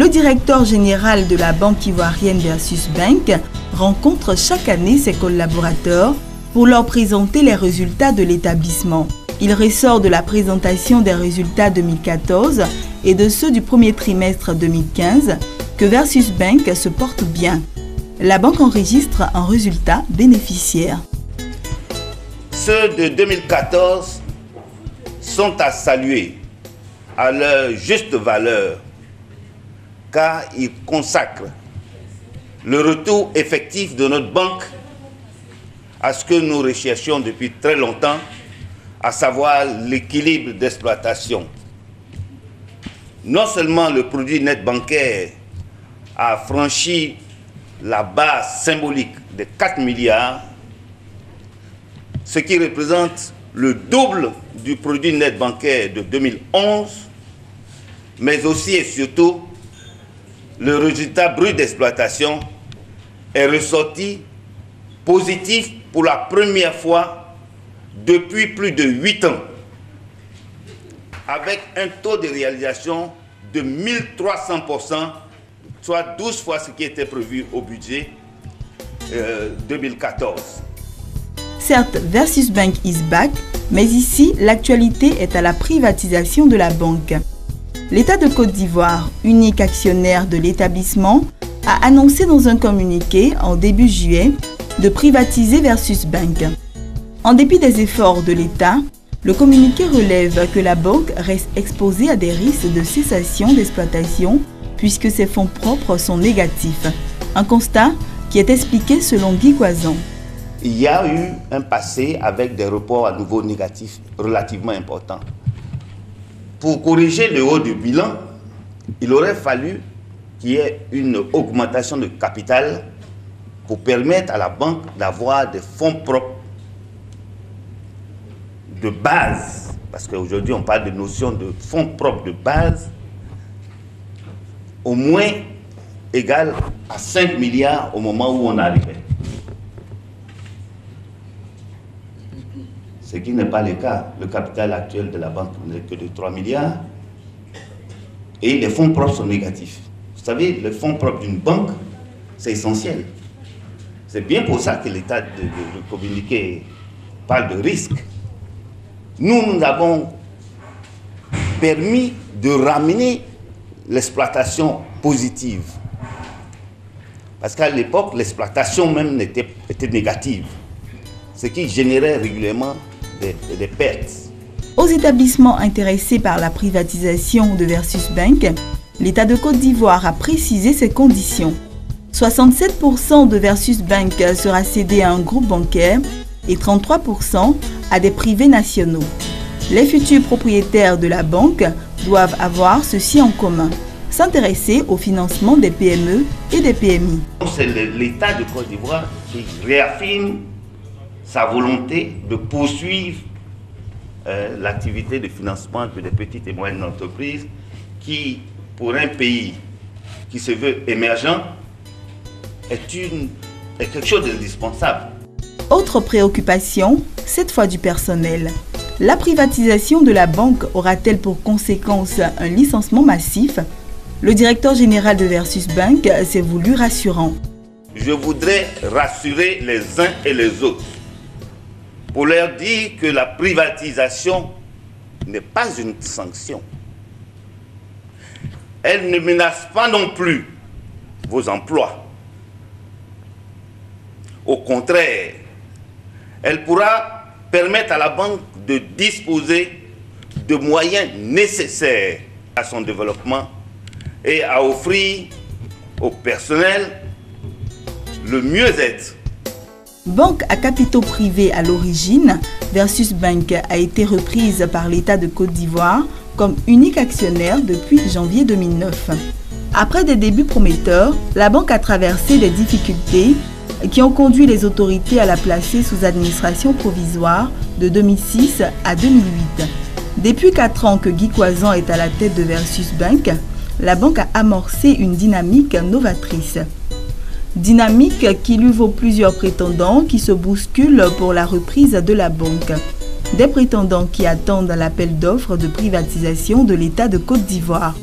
Le directeur général de la Banque ivoirienne Versus Bank rencontre chaque année ses collaborateurs pour leur présenter les résultats de l'établissement. Il ressort de la présentation des résultats 2014 et de ceux du premier trimestre 2015 que Versus Bank se porte bien. La banque enregistre un résultat bénéficiaire. Ceux de 2014 sont à saluer à leur juste valeur, car ils consacrent le retour effectif de notre banque à ce que nous recherchions depuis très longtemps, à savoir l'équilibre d'exploitation. Non seulement le produit net bancaire a franchi la base symbolique de 4 milliards, ce qui représente le double du produit net bancaire de 2011, mais aussi et surtout, le résultat brut d'exploitation est ressorti positif pour la première fois depuis plus de 8 ans, avec un taux de réalisation de 1300%, soit 12 fois ce qui était prévu au budget 2014. Certes, Versus Bank is back, mais ici, l'actualité est à la privatisation de la banque. L'État de Côte d'Ivoire, unique actionnaire de l'établissement, a annoncé dans un communiqué en début juillet de privatiser Versus Bank. En dépit des efforts de l'État, le communiqué relève que la banque reste exposée à des risques de cessation d'exploitation puisque ses fonds propres sont négatifs. Un constat qui est expliqué selon Guy Coison. Il y a eu un passé avec des reports à nouveau négatifs relativement importants. Pour corriger le haut du bilan, il aurait fallu qu'il y ait une augmentation de capital pour permettre à la banque d'avoir des fonds propres de base. Parce qu'aujourd'hui, on parle de notion de fonds propres de base, au moins égal à 5 milliards au moment où on arrivait. Ce qui n'est pas le cas. Le capital actuel de la banque n'est que de 3 milliards et les fonds propres sont négatifs. Vous savez, les fonds propres d'une banque, c'est essentiel. C'est bien pour ça que l'État de communiqué parle de risque. Nous avons permis de ramener l'exploitation positive. Parce qu'à l'époque, l'exploitation même était négative, ce qui générait régulièrement des pertes. Aux établissements intéressés par la privatisation de Versus Bank, l'État de Côte d'Ivoire a précisé ses conditions. 67% de Versus Bank sera cédé à un groupe bancaire et 33% à des privés nationaux. Les futurs propriétaires de la banque doivent avoir ceci en commun: s'intéresser au financement des PME et des PMI. C'est l'État de Côte d'Ivoire qui réaffirme sa volonté de poursuivre l'activité de financement des petites et moyennes entreprises qui, pour un pays qui se veut émergent, est quelque chose d'indispensable. Autre préoccupation, cette fois du personnel. La privatisation de la banque aura-t-elle pour conséquence un licenciement massif? Le directeur général de Versus Bank s'est voulu rassurant. Je voudrais rassurer les uns et les autres pour leur dire que la privatisation n'est pas une sanction. Elle ne menace pas non plus vos emplois. Au contraire, elle pourra permettre à la banque de disposer de moyens nécessaires à son développement et à offrir au personnel le mieux-être. Banque à capitaux privés à l'origine, Versus Bank a été reprise par l'État de Côte d'Ivoire comme unique actionnaire depuis janvier 2009. Après des débuts prometteurs, la banque a traversé des difficultés qui ont conduit les autorités à la placer sous administration provisoire de 2006 à 2008. Depuis 4 ans que Guy Coison est à la tête de Versus Bank, la banque a amorcé une dynamique novatrice. Dynamique qui lui vaut plusieurs prétendants qui se bousculent pour la reprise de la banque. Des prétendants qui attendent l'appel d'offres de privatisation de l'État de Côte d'Ivoire.